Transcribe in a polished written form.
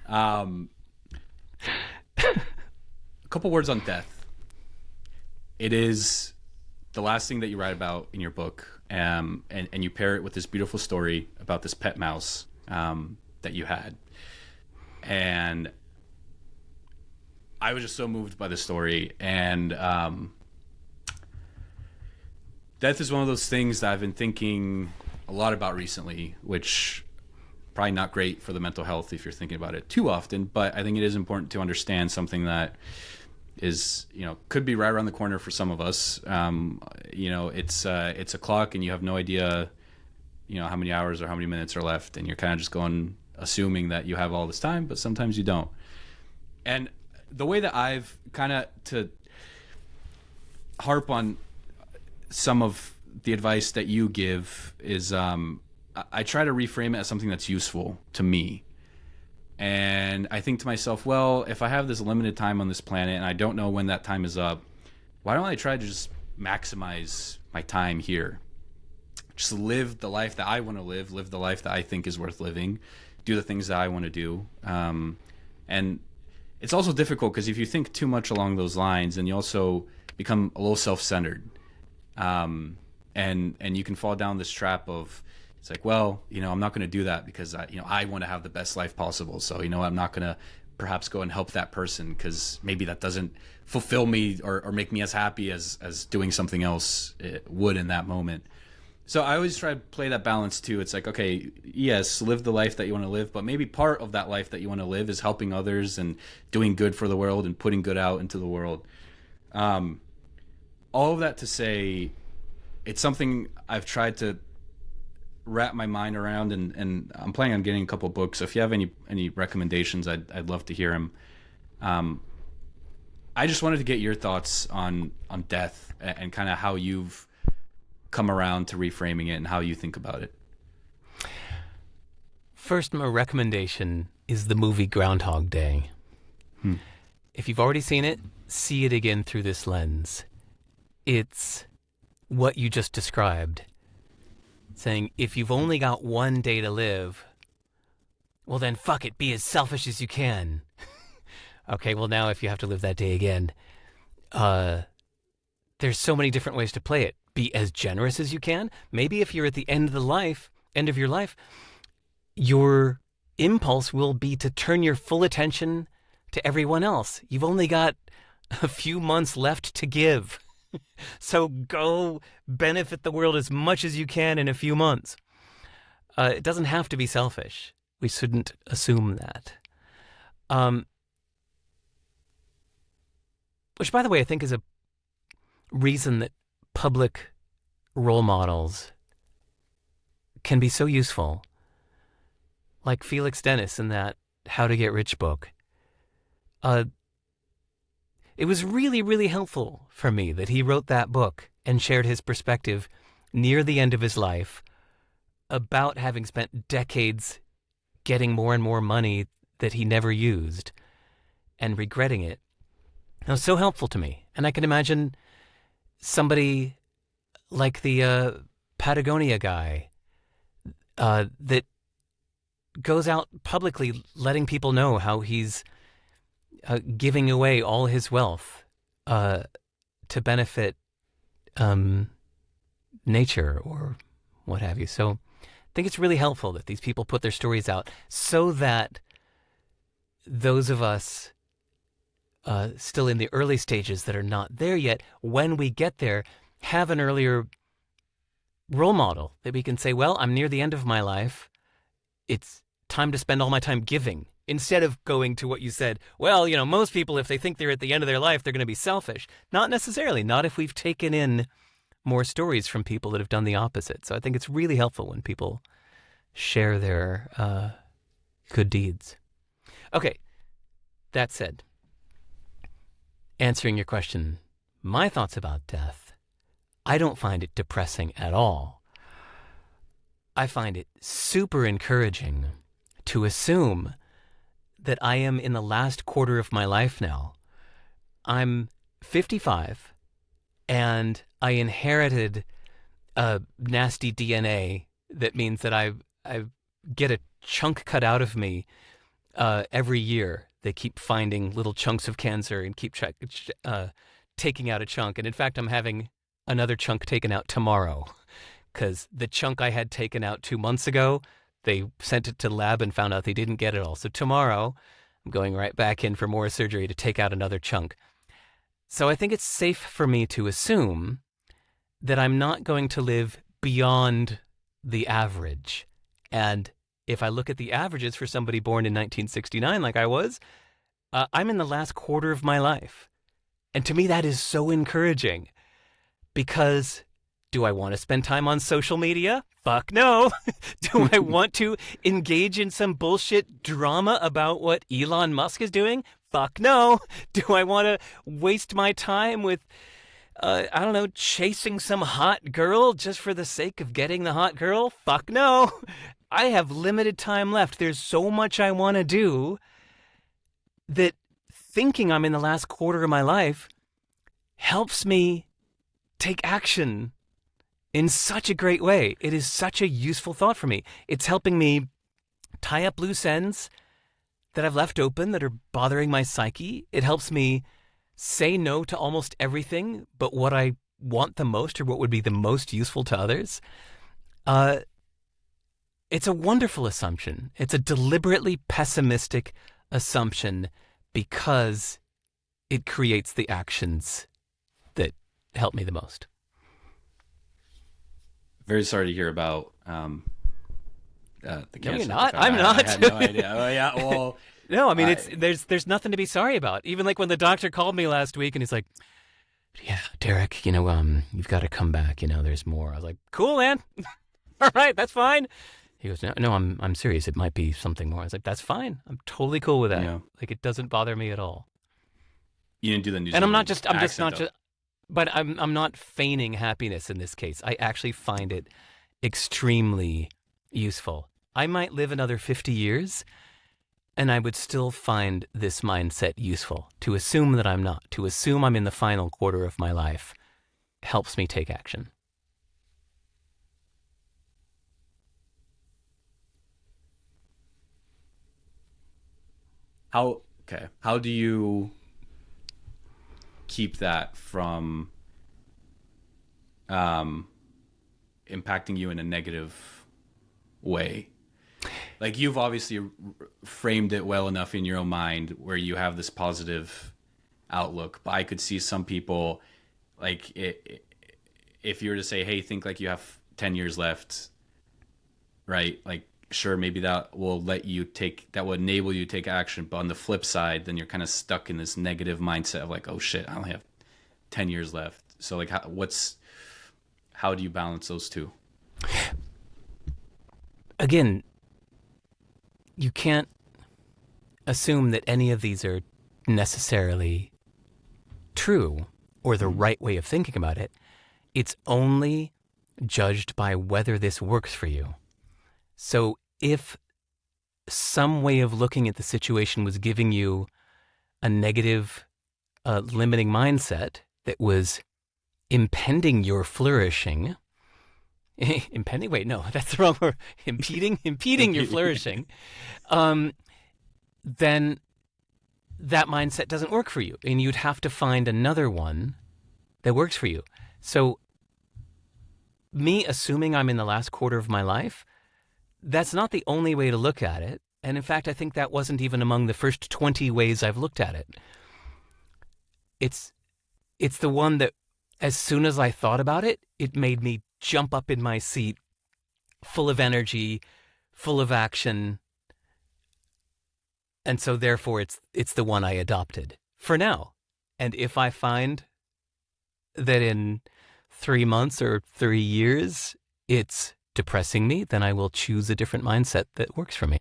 Um, a couple words on death. It is the last thing that you write about in your book, and you pair it with this beautiful story about this pet mouse that you had. And I was just so moved by the story. And death is one of those things that I've been thinking a lot about recently, which probably not great for the mental health if you're thinking about it too often. But I think it is important to understand something that is, could be right around the corner for some of us. It's a clock, and you have no idea, how many hours or how many minutes are left, and you're kind of just going assuming that you have all this time, but sometimes you don't. And the way that I've kind of to harp on some of the advice that you give is I try to reframe it as something that's useful to me. And I think to myself, well, if I have this limited time on this planet and I don't know when that time is up, why don't I try to just maximize my time here? Just live the life that I want to live the life that I think is worth living, do the things that I want to do. And it's also difficult because if you think too much along those lines, then you also become a little self-centered. And you can fall down this trap of, it's like, well, I'm not going to do that because I want to have the best life possible. So, I'm not going to perhaps go and help that person because maybe that doesn't fulfill me or make me as happy as doing something else would in that moment. So I always try to play that balance too. It's like, okay, yes, live the life that you want to live, but maybe part of that life that you want to live is helping others and doing good for the world and putting good out into the world. All of that to say, it's something I've tried to wrap my mind around, and I'm planning on getting a couple books. So if you have any recommendations, I'd love to hear them. I just wanted to get your thoughts on death and kind of how you've come around to reframing it and how you think about it. First, my recommendation is the movie Groundhog Day. If you've already seen it, see it again through this lens. It's what you just described. Saying, if you've only got one day to live, well then fuck it, be as selfish as you can. Okay, well now if you have to live that day again, there's so many different ways to play it. Be as generous as you can. Maybe if you're at the end of your life, your impulse will be to turn your full attention to everyone else. You've only got a few months left to give. So go benefit the world as much as you can in a few months. It doesn't have to be selfish. We shouldn't assume that. Which, by the way, I think is a reason that public role models can be so useful. Like Felix Dennis in that How to Get Rich book. It was really, really helpful for me that he wrote that book and shared his perspective near the end of his life about having spent decades getting more and more money that he never used and regretting it. It was so helpful to me. And I can imagine somebody like the Patagonia guy that goes out publicly letting people know how he's giving away all his wealth to benefit nature or what have you. So I think it's really helpful that these people put their stories out so that those of us still in the early stages that are not there yet, when we get there, have an earlier role model that we can say, well, I'm near the end of my life. It's time to spend all my time giving. Instead of going to what you said, well, most people, if they think they're at the end of their life, they're going to be selfish. Not necessarily. Not if we've taken in more stories from people that have done the opposite. So I think it's really helpful when people share their good deeds. Okay, that said, answering your question, my thoughts about death, I don't find it depressing at all. I find it super encouraging to assume that I am in the last quarter of my life now. I'm 55, and I inherited a nasty DNA that means that I get a chunk cut out of me every year they keep finding little chunks of cancer and keep taking out a chunk. And in fact, I'm having another chunk taken out tomorrow because the chunk I had taken out 2 months ago, they sent it to the lab and found out they didn't get it all. So tomorrow, I'm going right back in for more surgery to take out another chunk. So I think it's safe for me to assume that I'm not going to live beyond the average. And if I look at the averages for somebody born in 1969 like I was, I'm in the last quarter of my life. And to me, that is so encouraging because do I want to spend time on social media? Fuck no. Do I want to engage in some bullshit drama about what Elon Musk is doing? Fuck no. Do I want to waste my time with, I don't know, chasing some hot girl just for the sake of getting the hot girl? Fuck no. I have limited time left. There's so much I want to do that thinking I'm in the last quarter of my life helps me take action in such a great way. It is such a useful thought for me. It's helping me tie up loose ends that I've left open that are bothering my psyche. It helps me say no to almost everything but what I want the most or what would be the most useful to others. It's a wonderful assumption. It's a deliberately pessimistic assumption because it creates the actions that help me the most. Very sorry to hear about the cancer. No, you're not. I'm not. I had no idea. Oh yeah. Well, no, I mean there's nothing to be sorry about. Even like when the doctor called me last week and he's like, "Yeah, Derek, you've got to come back. There's more." I was like, "Cool, man. All right, that's fine." He goes, "No, I'm serious. It might be something more." I was like, "That's fine. I'm totally cool with that. Yeah. Like it doesn't bother me at all." You didn't do the New And I'm Zealand just accent, not though. just. But I'm not feigning happiness in this case. I actually find it extremely useful. I might live another 50 years, and I would still find this mindset useful. To assume that I'm not, to assume I'm in the final quarter of my life, helps me take action. How do you keep that from impacting you in a negative way? Like you've obviously framed it well enough in your own mind where you have this positive outlook, but I could see some people like if you were to say, hey, think like you have 10 years left, right? Like, sure, maybe that will enable you to take action. But on the flip side, then you're kind of stuck in this negative mindset of like, oh shit, I only have 10 years left. So like, how do you balance those two? Again, you can't assume that any of these are necessarily true or the right way of thinking about it. It's only judged by whether this works for you. So if some way of looking at the situation was giving you a negative, limiting mindset that was impeding your flourishing, impeding? Wait, no, that's the wrong word. Impeding your flourishing, then that mindset doesn't work for you, and you'd have to find another one that works for you. So me assuming I'm in the last quarter of my life, that's not the only way to look at it. And in fact, I think that wasn't even among the first 20 ways I've looked at it. It's the one that as soon as I thought about it, it made me jump up in my seat, full of energy, full of action. And so therefore it's the one I adopted for now. And if I find that in 3 months or 3 years, it's depressing me, then I will choose a different mindset that works for me.